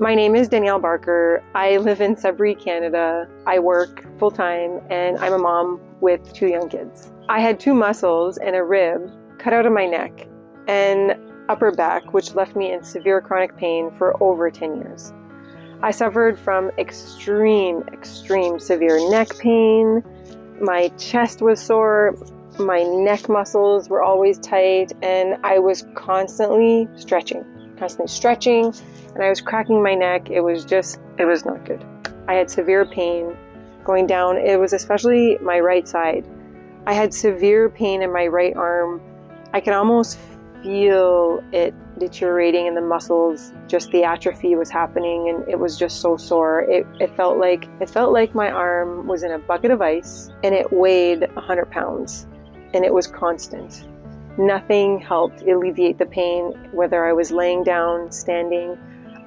My name is Danielle Barker. I live in Sudbury, Canada. I work full-time and I'm a mom with 2 young kids. I had 2 muscles and a rib cut out of my neck and upper back, which left me in severe chronic pain for over 10 years. I suffered from extreme severe neck pain. My chest was sore. My neck muscles were always tight and I was constantly stretching, and I was cracking my neck. It was not good. I had severe pain going down. It was especially my right side. I had severe pain in my right arm. I could almost feel it deteriorating in the muscles. Just the atrophy was happening and it was just so sore. It felt like my arm was in a bucket of ice and it weighed 100 pounds and it was constant. Nothing helped alleviate the pain, whether I was laying down, standing.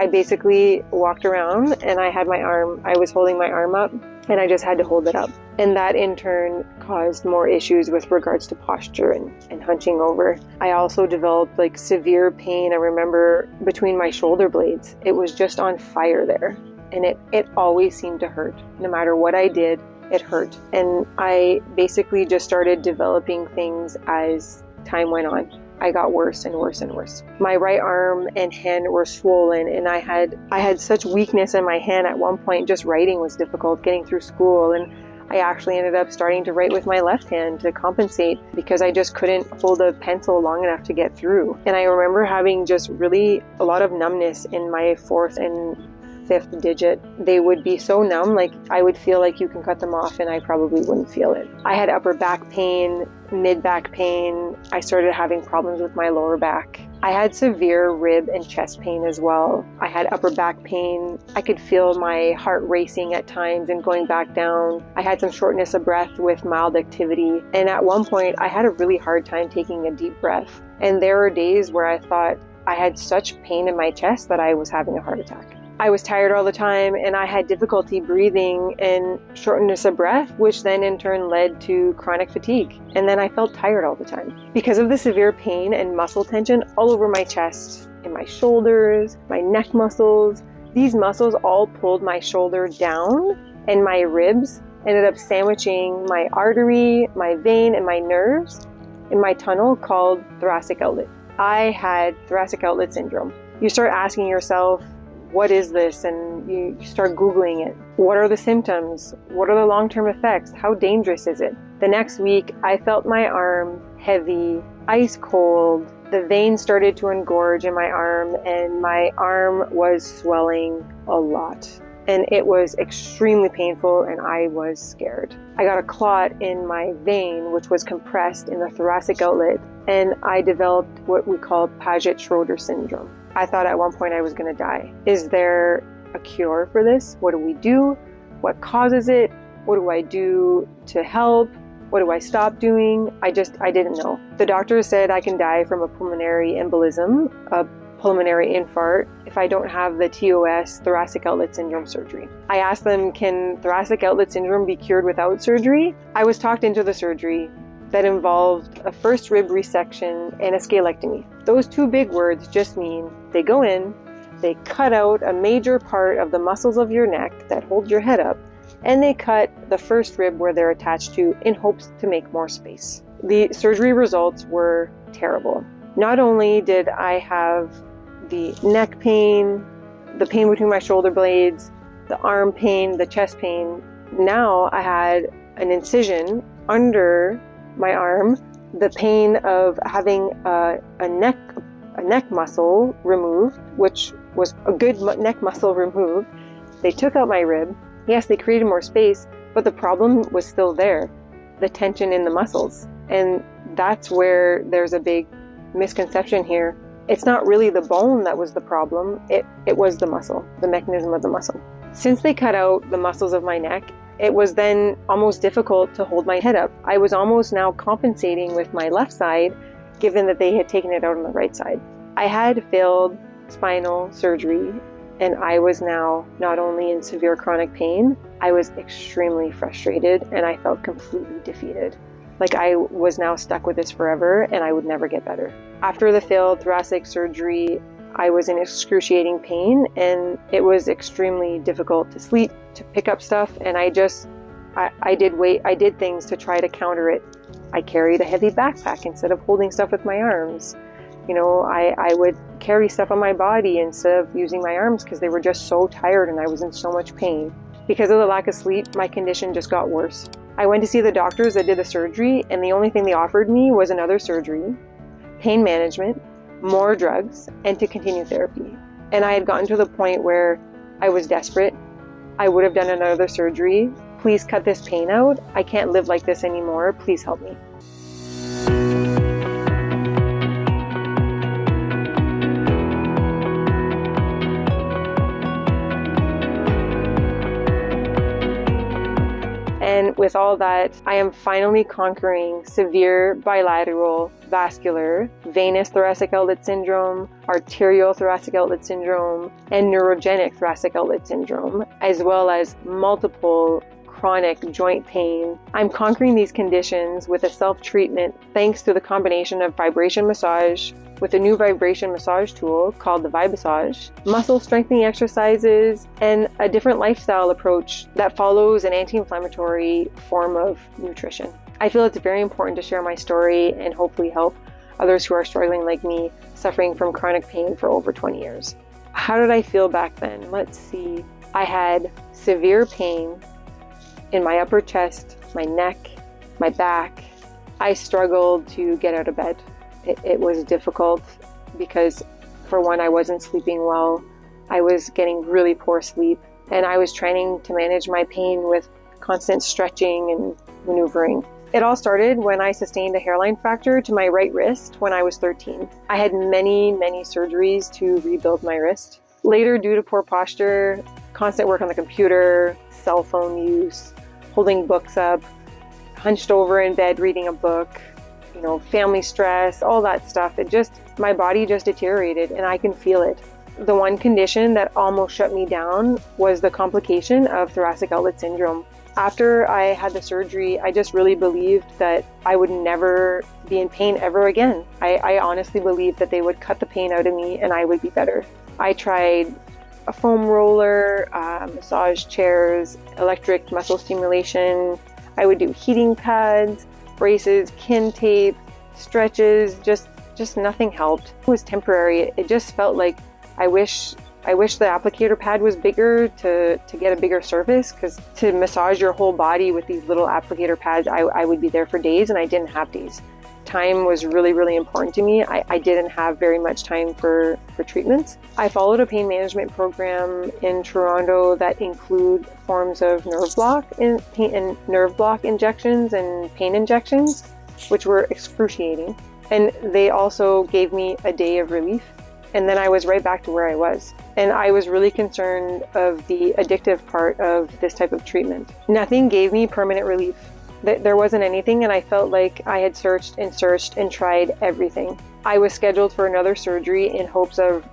I basically walked around and I was holding my arm up and I just had to hold it up. And that in turn caused more issues with regards to posture and hunching over. I also developed severe pain. I remember between my shoulder blades, it was just on fire there. And it always seemed to hurt. No matter what I did, it hurt. And I basically just started developing things as time went on. I got worse and worse and worse. My right arm and hand were swollen and I had such weakness in my hand at one point. Just writing was difficult, getting through school, and I actually ended up starting to write with my left hand to compensate because I just couldn't hold a pencil long enough to get through. And I remember having just really a lot of numbness in my 4th and 5th digit. They would be so numb, I would feel like you can cut them off and I probably wouldn't feel it. I had upper back pain, mid-back pain. I started having problems with my lower back. I had severe rib and chest pain as well. I had upper back pain. I could feel my heart racing at times and going back down. I had some shortness of breath with mild activity. And at one point, I had a really hard time taking a deep breath. And there were days where I thought I had such pain in my chest that I was having a heart attack. I was tired all the time and I had difficulty breathing and shortness of breath, which then in turn led to chronic fatigue. And then I felt tired all the time. Because of the severe pain and muscle tension all over my chest, in my shoulders, my neck muscles, these muscles all pulled my shoulder down and my ribs ended up sandwiching my artery, my vein, and my nerves in my tunnel called thoracic outlet. I had thoracic outlet syndrome. You start asking yourself, what is this? And you start Googling it. What are the symptoms? What are the long-term effects? How dangerous is it? The next week, I felt my arm heavy, ice cold. The vein started to engorge in my arm and my arm was swelling a lot. And it was extremely painful and I was scared. I got a clot in my vein, which was compressed in the thoracic outlet, and I developed what we call Paget-Schroeder syndrome. I thought at one point I was going to die. Is there a cure for this? What do we do? What causes it? What do I do to help? What do I stop doing? I didn't know. The doctor said I can die from a pulmonary embolism, a pulmonary infarct, if I don't have the TOS, Thoracic Outlet Syndrome Surgery. I asked them, can thoracic outlet syndrome be cured without surgery? I was talked into the surgery that involved a first rib resection and a scalectomy. Those 2 big words just mean they go in, they cut out a major part of the muscles of your neck that hold your head up, and they cut the first rib where they're attached to in hopes to make more space. The surgery results were terrible. Not only did I have the neck pain, the pain between my shoulder blades, the arm pain, the chest pain, now I had an incision under my arm, the pain of having a neck muscle removed, which was a good neck muscle removed. They took out my rib. Yes, they created more space, but the problem was still there, the tension in the muscles. And that's where there's a big misconception here. It's not really the bone that was the problem, it was the muscle, the mechanism of the muscle. Since they cut out the muscles of my neck, it was then almost difficult to hold my head up. I was almost now compensating with my left side, given that they had taken it out on the right side. I had failed spinal surgery, and I was now not only in severe chronic pain, I was extremely frustrated, and I felt completely defeated. Like I was now stuck with this forever, and I would never get better. After the failed thoracic surgery, I was in excruciating pain, and it was extremely difficult to sleep, to pick up stuff, and I did things to try to counter it. I carried a heavy backpack instead of holding stuff with my arms. I would carry stuff on my body instead of using my arms because they were just so tired and I was in so much pain. Because of the lack of sleep, my condition just got worse. I went to see the doctors that did the surgery, and the only thing they offered me was another surgery, pain management, more drugs, and to continue therapy. And I had gotten to the point where I was desperate. I would have done another surgery. Please cut this pain out. I can't live like this anymore. Please help me. And with all that, I am finally conquering severe bilateral, vascular, venous thoracic outlet syndrome, arterial thoracic outlet syndrome, and neurogenic thoracic outlet syndrome, as well as multiple chronic joint pain. I'm conquering these conditions with a self-treatment thanks to the combination of vibration massage, with a new vibration massage tool called the ViBassage, muscle strengthening exercises, and a different lifestyle approach that follows an anti-inflammatory form of nutrition. I feel it's very important to share my story and hopefully help others who are struggling like me, suffering from chronic pain for over 20 years. How did I feel back then? Let's see. I had severe pain in my upper chest, my neck, my back. I struggled to get out of bed. It was difficult because, for one, I wasn't sleeping well. I was getting really poor sleep, and I was trying to manage my pain with constant stretching and maneuvering. It all started when I sustained a hairline fracture to my right wrist when I was 13. I had many surgeries to rebuild my wrist. Later, due to poor posture, constant work on the computer, cell phone use, holding books up, hunched over in bed reading a book, family stress, all that stuff. My body just deteriorated, and I can feel it. The one condition that almost shut me down was the complication of thoracic outlet syndrome. After I had the surgery, I just really believed that I would never be in pain ever again. I honestly believed that they would cut the pain out of me and I would be better. I tried a foam roller, massage chairs, electric muscle stimulation. I would do heating pads, braces, kin tape, stretches, just nothing helped. It was temporary. It just felt like I wish the applicator pad was bigger to get a bigger surface, because to massage your whole body with these little applicator pads, I would be there for days, and I didn't have days. Time was really important to me. I didn't have very much time for treatments. I followed a pain management program in Toronto that include forms of nerve block injections and pain injections, which were excruciating. And they also gave me a day of relief. And then I was right back to where I was. And I was really concerned of the addictive part of this type of treatment. Nothing gave me permanent relief. There wasn't anything, and I felt like I had searched and tried everything. I was scheduled for another surgery in hopes of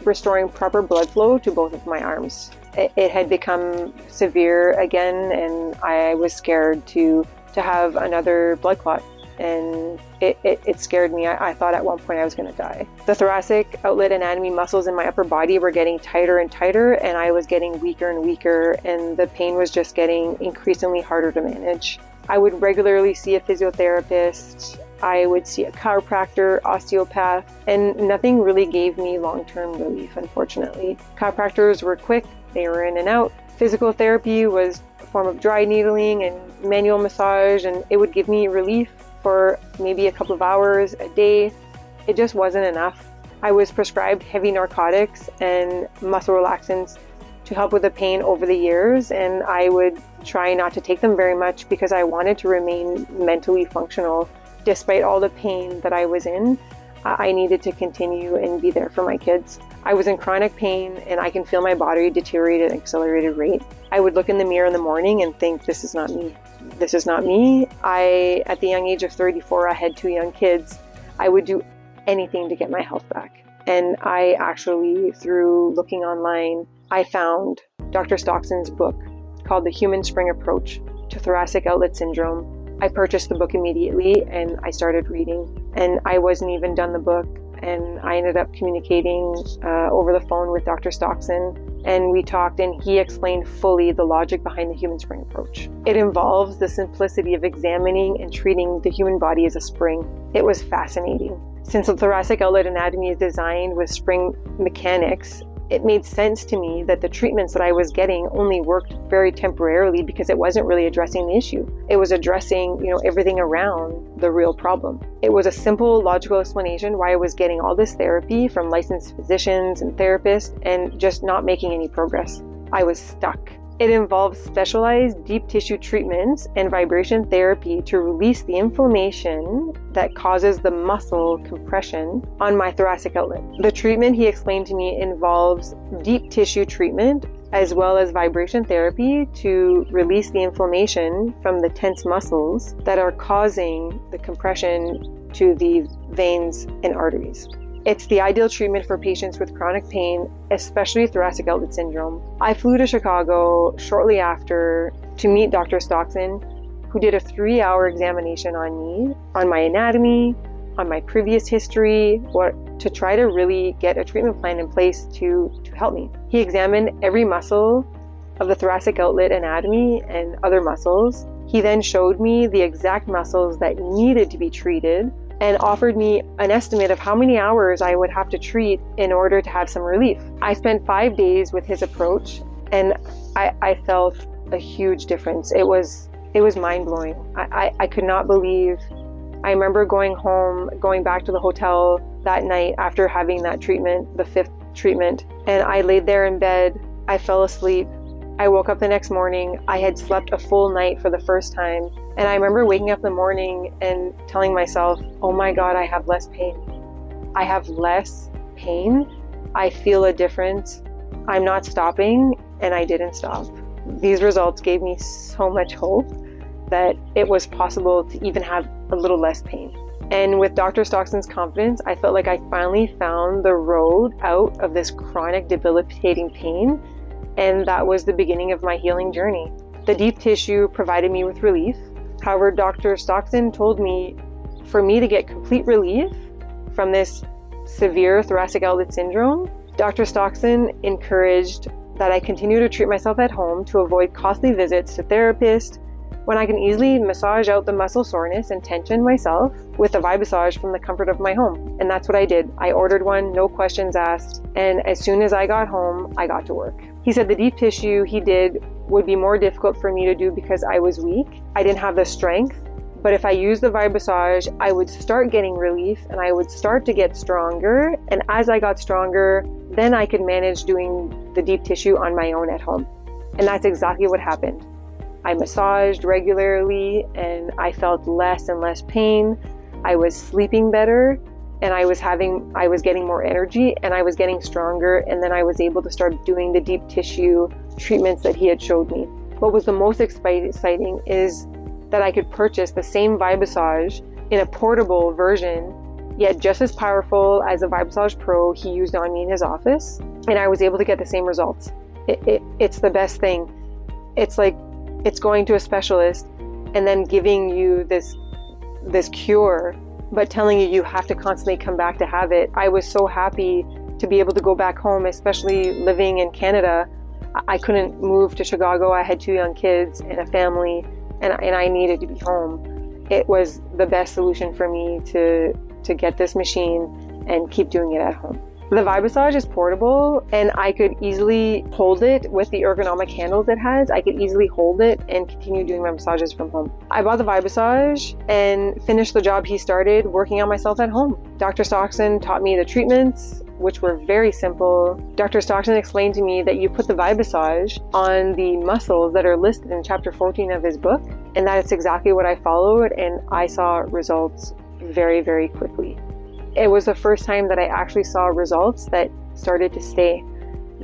restoring proper blood flow to both of my arms. It had become severe again, and I was scared to have another blood clot. And it scared me. I thought at one point I was going to die. The thoracic outlet anatomy muscles in my upper body were getting tighter and tighter, and I was getting weaker and weaker, and the pain was just getting increasingly harder to manage. I would regularly see a physiotherapist. I would see a chiropractor, osteopath, and nothing really gave me long-term relief, unfortunately. Chiropractors were quick, they were in and out. Physical therapy was a form of dry needling and manual massage, and it would give me relief for maybe a couple of hours a day. It just wasn't enough. I was prescribed heavy narcotics and muscle relaxants to help with the pain over the years, and I would try not to take them very much because I wanted to remain mentally functional. Despite all the pain that I was in, I needed to continue and be there for my kids. I was in chronic pain, and I can feel my body deteriorate at an accelerated rate. I would look in the mirror in the morning and think, this is not me. This is not me. At the young age of 34, I had 2 young kids. I would do anything to get my health back. And I actually, through looking online, I found Dr. Stockson's book called The Human Spring Approach to Thoracic Outlet Syndrome. I purchased the book immediately and I started reading. And I wasn't even done the book and I ended up communicating over the phone with Dr. Stockton, and we talked, and he explained fully the logic behind the human spring approach. It involves the simplicity of examining and treating the human body as a spring. It was fascinating. Since the thoracic outlet anatomy is designed with spring mechanics, it made sense to me that the treatments that I was getting only worked very temporarily because it wasn't really addressing the issue. It was addressing, everything around the real problem. It was a simple, logical explanation why I was getting all this therapy from licensed physicians and therapists and just not making any progress. I was stuck. It involves specialized deep tissue treatments and vibration therapy to release the inflammation that causes the muscle compression on my thoracic outlet. The treatment, he explained to me, involves deep tissue treatment as well as vibration therapy to release the inflammation from the tense muscles that are causing the compression to the veins and arteries. It's the ideal treatment for patients with chronic pain, especially thoracic outlet syndrome. I flew to Chicago shortly after to meet Dr. Stockton, who did a 3-hour examination on me, on my anatomy, on my previous history, to try to really get a treatment plan in place to help me. He examined every muscle of the thoracic outlet anatomy and other muscles. He then showed me the exact muscles that needed to be treated and offered me an estimate of how many hours I would have to treat in order to have some relief. I spent 5 days with his approach, and I felt a huge difference. It was mind-blowing. I could not believe. I remember going back to the hotel that night after having that treatment, the 5th treatment, and I laid there in bed. I fell asleep. I woke up the next morning. I had slept a full night for the first time. And I remember waking up in the morning and telling myself, oh my God, I have less pain. I have less pain. I feel a difference. I'm not stopping, and I didn't stop. These results gave me so much hope that it was possible to even have a little less pain. And with Dr. Stockton's confidence, I felt like I finally found the road out of this chronic debilitating pain. And that was the beginning of my healing journey. The deep tissue provided me with relief. However, Dr. Stockton told me for me to get complete relief from this severe thoracic outlet syndrome, Dr. Stockton encouraged that I continue to treat myself at home to avoid costly visits to therapists when I can easily massage out the muscle soreness and tension myself with a ViBassage from the comfort of my home. And that's what I did. I ordered one, no questions asked, and as soon as I got home, I got to work. He said the deep tissue he did would be more difficult for me to do because I was weak. I didn't have the strength, but if I used the ViBassage, I would start getting relief and I would start to get stronger. And as I got stronger, then I could manage doing the deep tissue on my own at home. And that's exactly what happened. I massaged regularly and I felt less and less pain. I was sleeping better, and I was getting more energy, and I was getting stronger, and then I was able to start doing the deep tissue treatments that he had showed me. What was the most exciting is that I could purchase the same ViBassage in a portable version, yet just as powerful as the ViBassage Pro he used on me in his office, and I was able to get the same results. It's the best thing. It's like it's going to a specialist and then giving you this cure, but telling you have to constantly come back to have it. I was so happy to be able to go back home, especially living in Canada. I couldn't move to Chicago. I had 2 young kids and a family, and I needed to be home. It was the best solution for me to get this machine and keep doing it at home. The ViBassage is portable, and I could easily hold it with the ergonomic handles it has. I could easily hold it and continue doing my massages from home. I bought the ViBassage and finished the job he started working on myself at home. Dr. Stockton taught me the treatments, which were very simple. Dr. Stockton explained to me that you put the ViBassage on the muscles that are listed in chapter 14 of his book, and that is exactly what I followed, and I saw results very, very quickly. It was the first time that I actually saw results that started to stay.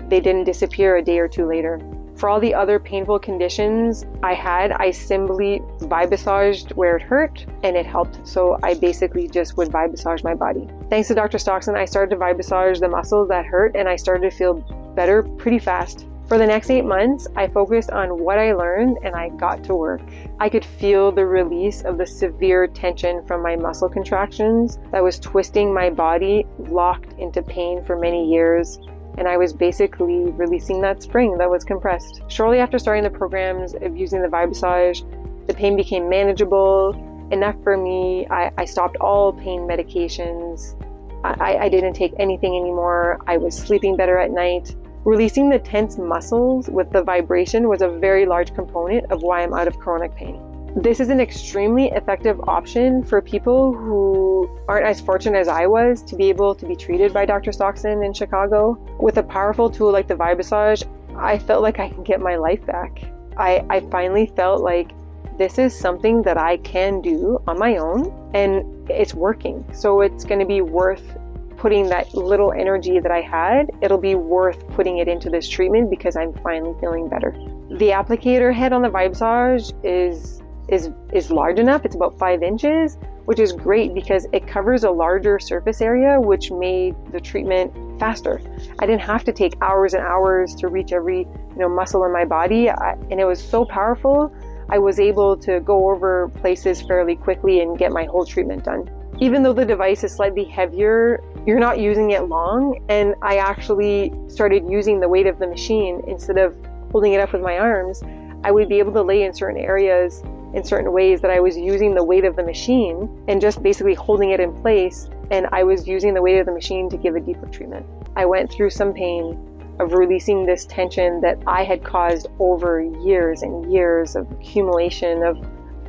They didn't disappear a day or 2 later. For all the other painful conditions I had, I simply ViBassaged where it hurt, and it helped. So I basically just would ViBassage my body. Thanks to Dr. Stockton, I started to ViBassage the muscles that hurt, and I started to feel better pretty fast. For the next 8 months, I focused on what I learned and I got to work. I could feel the release of the severe tension from my muscle contractions that was twisting my body, locked into pain for many years. And I was basically releasing that spring that was compressed. Shortly after starting the programs of using the Vibasage, the pain became manageable enough for me. I stopped all pain medications. I didn't take anything anymore. I was sleeping better at night. Releasing the tense muscles with the vibration was a very large component of why I'm out of chronic pain. This is an extremely effective option for people who aren't as fortunate as I was to be able to be treated by Dr. Stockton in Chicago. With a powerful tool like the Vibasage, I felt like I could get my life back. I finally felt like this is something that I can do on my own and it's working. So it's going to be worth putting that little energy that I had, it'll be worth putting it into this treatment because I'm finally feeling better. The applicator head on the Vibasage is large enough. It's about 5 inches, which is great because it covers a larger surface area, which made the treatment faster. I didn't have to take hours and hours to reach every muscle in my body, and it was so powerful. I was able to go over places fairly quickly and get my whole treatment done. Even though the device is slightly heavier, you're not using it long, and I actually started using the weight of the machine instead of holding it up with my arms. I would be able to lay in certain areas in certain ways that I was using the weight of the machine and just basically holding it in place, and I was using the weight of the machine to give a deeper treatment. I went through some pain of releasing this tension that I had caused over years and years of accumulation of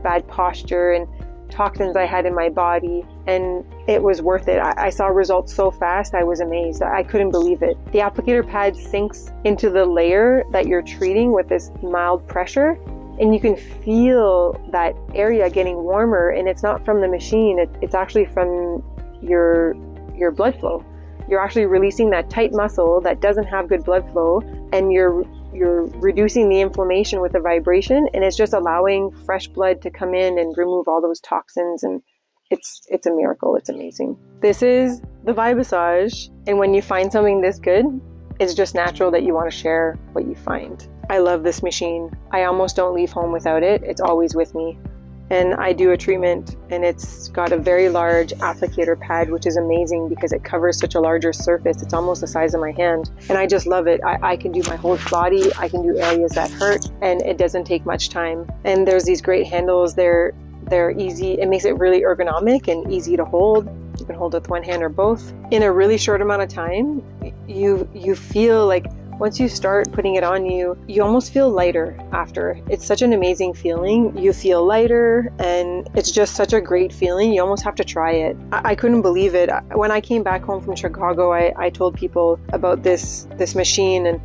bad posture and toxins I had in my body, and it was worth it. I saw results so fast, I was amazed. I couldn't believe it. The applicator pad sinks into the layer that you're treating with this mild pressure, and you can feel that area getting warmer, and it's not from the machine, it's actually from your blood flow. You're actually releasing that tight muscle that doesn't have good blood flow, and you're reducing the inflammation with the vibration, and it's just allowing fresh blood to come in and remove all those toxins, and it's a miracle. It's amazing. This is the Vibasage, and when you find something this good, it's just natural that you want to share what you find. I love this machine. I almost don't leave home without it. It's always with me. And I do a treatment, and it's got a very large applicator pad, which is amazing because it covers such a larger surface. It's almost the size of my hand, and I just love it. I can do my whole body. I can do areas that hurt, and it doesn't take much time. And there's these great handles. They're easy. It makes it really ergonomic and easy to hold. You can hold it with one hand or both. In a really short amount of time, you feel like once you start putting it on you, you almost feel lighter after. It's such an amazing feeling. You feel lighter, and it's just such a great feeling. You almost have to try it. I couldn't believe it. When I came back home from Chicago, I told people about this machine, and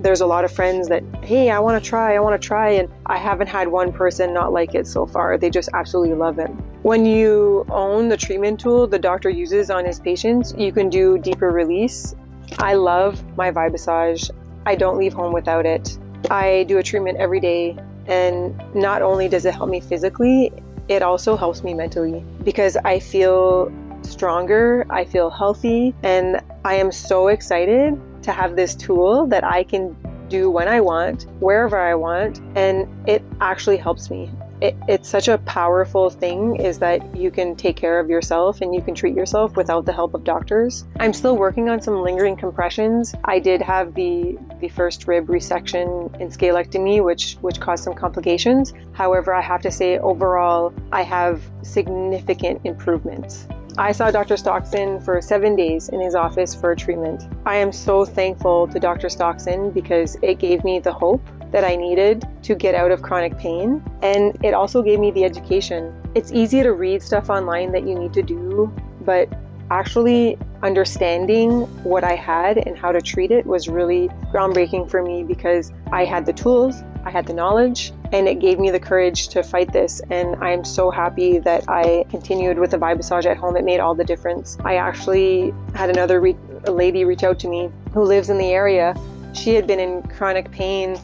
there's a lot of friends that, hey, I want to try, and I haven't had one person not like it so far. They just absolutely love it. When you own the treatment tool the doctor uses on his patients, you can do deeper release. I love my Vibasage. I don't leave home without it. I do a treatment every day, and not only does it help me physically, it also helps me mentally because I feel stronger, I feel healthy, and I am so excited to have this tool that I can do when I want, wherever I want, and it actually helps me. It's such a powerful thing, is that you can take care of yourself and you can treat yourself without the help of doctors. I'm still working on some lingering compressions. I did have the first rib resection and scalectomy, which caused some complications. However, I have to say overall, I have significant improvements. I saw Dr. Stockton for 7 days in his office for a treatment. I am so thankful to Dr. Stockton because it gave me the hope that I needed to get out of chronic pain, and it also gave me the education. It's easy to read stuff online that you need to do, but actually understanding what I had and how to treat it was really groundbreaking for me because I had the tools, I had the knowledge, and it gave me the courage to fight this. And I'm so happy that I continued with the Vibasage at home. It made all the difference. I actually had another lady reach out to me who lives in the area. She had been in chronic pain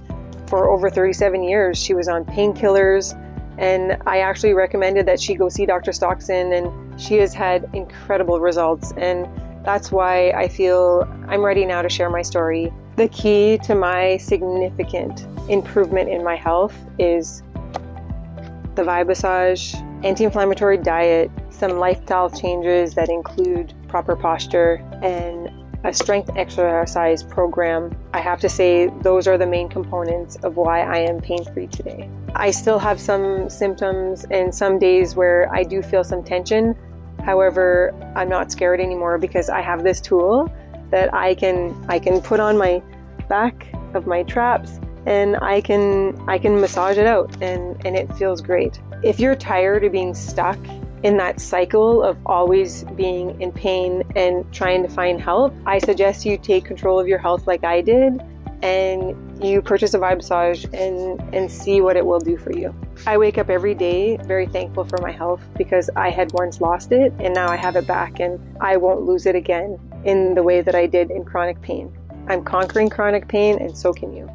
for over 37 years. She was on painkillers, and I actually recommended that she go see Dr. Stockton, and she has had incredible results. And that's why I feel I'm ready now to share my story. The key to my significant improvement in my health is the Vibe massage, anti-inflammatory diet, some lifestyle changes that include proper posture, and a strength exercise program. I have to say those are the main components of why I am pain-free today. I still have some symptoms and some days where I do feel some tension. However, I'm not scared anymore because I have this tool that I can put on my back of my traps and I can massage it out and it feels great. If you're tired of being stuck in that cycle of always being in pain and trying to find help, I suggest you take control of your health like I did and you purchase a Vibe massage and see what it will do for you. I wake up every day very thankful for my health because I had once lost it and now I have it back and I won't lose it again in the way that I did in chronic pain. I'm conquering chronic pain and so can you.